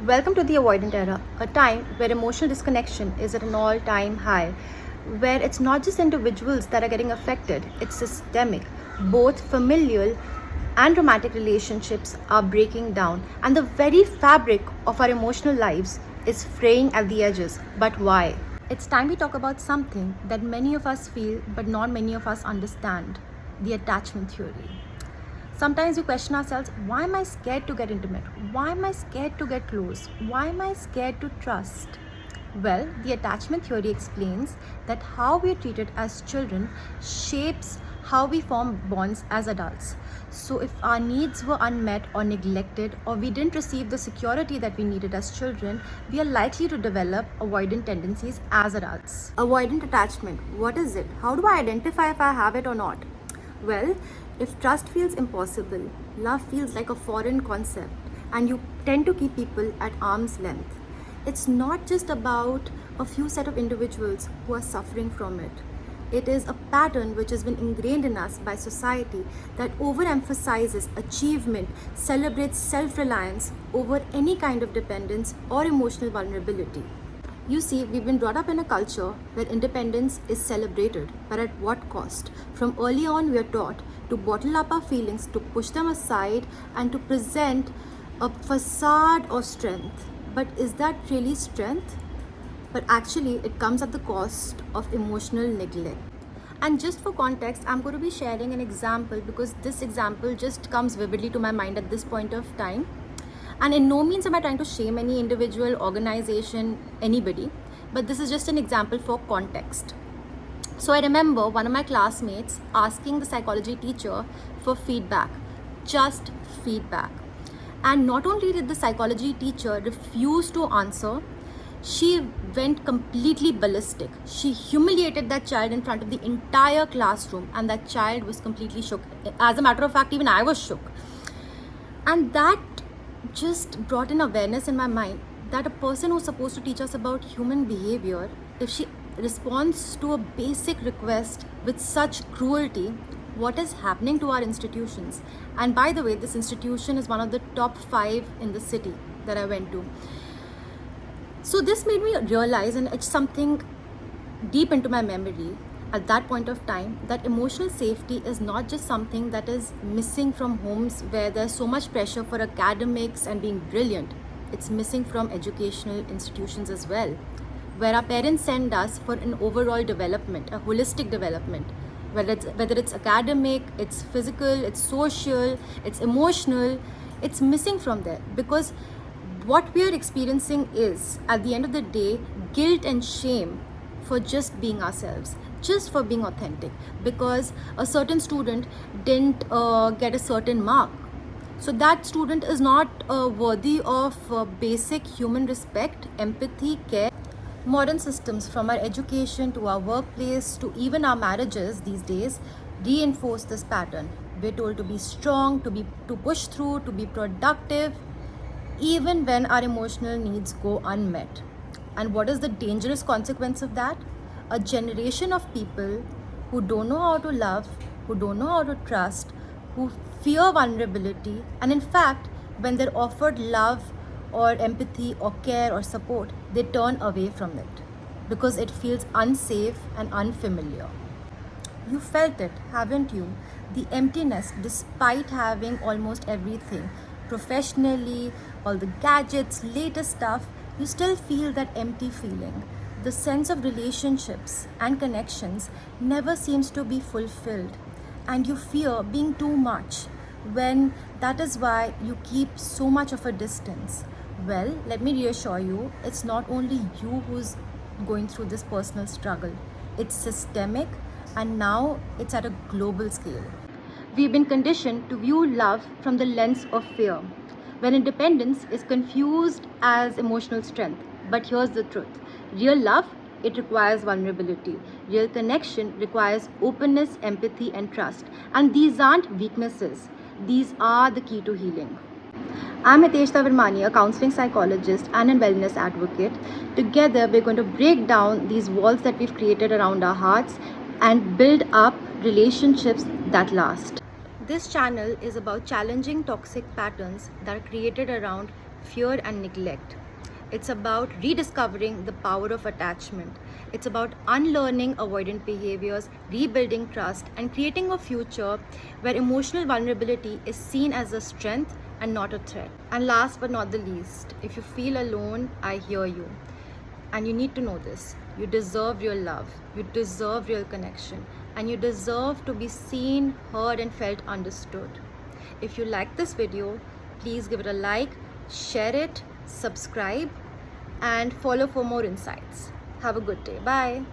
Welcome to the avoidant era, a time where emotional disconnection is at an all time high, where it's not just individuals that are getting affected, it's systemic. Both familial and romantic relationships are breaking down, and the very fabric of our emotional lives is fraying at the edges. But why? It's time we talk about something that many of us feel but not many of us understand: the attachment theory. Sometimes we question ourselves, why am I scared to get intimate? Why am I scared to get close? Why am I scared to trust? Well, the attachment theory explains that how we are treated as children shapes how we form bonds as adults. So, if our needs were unmet or neglected, or we didn't receive the security that we needed as children, we are likely to develop avoidant tendencies as adults. Avoidant attachment, what is it? How do I identify if I have it or not? Well, if trust feels impossible, love feels like a foreign concept, and you tend to keep people at arm's length. It's not just about a few set of individuals who are suffering from it. It is a pattern which has been ingrained in us by society that overemphasizes achievement, celebrates self-reliance over any kind of dependence or emotional vulnerability. You see, we've been brought up in a culture where independence is celebrated, but at what cost? From early on, we are taught to bottle up our feelings, to push them aside, and to present a facade of strength. But is that really strength? But actually, it comes at the cost of emotional neglect. And just for context, I'm going to be sharing an example because this example just comes vividly to my mind at this point of time. And in no means am I trying to shame any individual, organization, anybody, but this is just an example for context. So I remember one of my classmates asking the psychology teacher for feedback, just feedback. And not only did the psychology teacher refuse to answer, she went completely ballistic. She humiliated that child in front of the entire classroom, and that child was completely shook. As a matter of fact, even I was shook. And that just brought in awareness in my mind that a person who's supposed to teach us about human behavior, if she responds to a basic request with such cruelty, what is happening to our institutions? And by the way, this institution is one of the top 5 in the city that I went to. So this made me realize, and it's something deep into my memory at that point of time, that emotional safety is not just something that is missing from homes where there's so much pressure for academics and being brilliant. It's missing from educational institutions as well, where our parents send us for an overall development, a holistic development, whether it's academic, it's physical, it's social, it's emotional. It's missing from there because what we are experiencing is, at the end of the day, guilt and shame for just being ourselves, just for being authentic, because a certain student didn't get a certain mark. So that student is not worthy of basic human respect, empathy, care. Modern systems, from our education to our workplace to even our marriages these days, reinforce this pattern. We're told to be strong, to push through, to be productive, even when our emotional needs go unmet. And what is the dangerous consequence of that? A generation of people who don't know how to love, who don't know how to trust, who fear vulnerability, and in fact, when they're offered love or empathy or care or support, they turn away from it because it feels unsafe and unfamiliar. You felt it, haven't you? The emptiness, despite having almost everything. Professionally, all the gadgets, latest stuff, you still feel that empty feeling. The sense of relationships and connections never seems to be fulfilled. And you fear being too much, when that is why you keep so much of a distance. Well, let me reassure you, it's not only you who's going through this personal struggle. It's systemic, and now it's at a global scale. We've been conditioned to view love from the lens of fear, when independence is confused as emotional strength. But here's the truth: real love, it requires vulnerability. Real connection requires openness, empathy, and trust. And these aren't weaknesses, these are the key to healing. I'm Hitaishita Virmani, a counseling psychologist and a wellness advocate. Together, we're going to break down these walls that we've created around our hearts and build up relationships that last. This channel is about challenging toxic patterns that are created around fear, and neglect. It's about rediscovering the power of attachment. It's about unlearning avoidant behaviors, rebuilding trust, and creating a future where emotional vulnerability is seen as a strength and not a threat. And last but not the least, if you feel alone, I hear you. And you need to know this. You deserve real love. You deserve real connection. And you deserve to be seen, heard, and felt understood. If you like this video, please give it a like, share it, subscribe, and follow for more insights. Have a good day. Bye.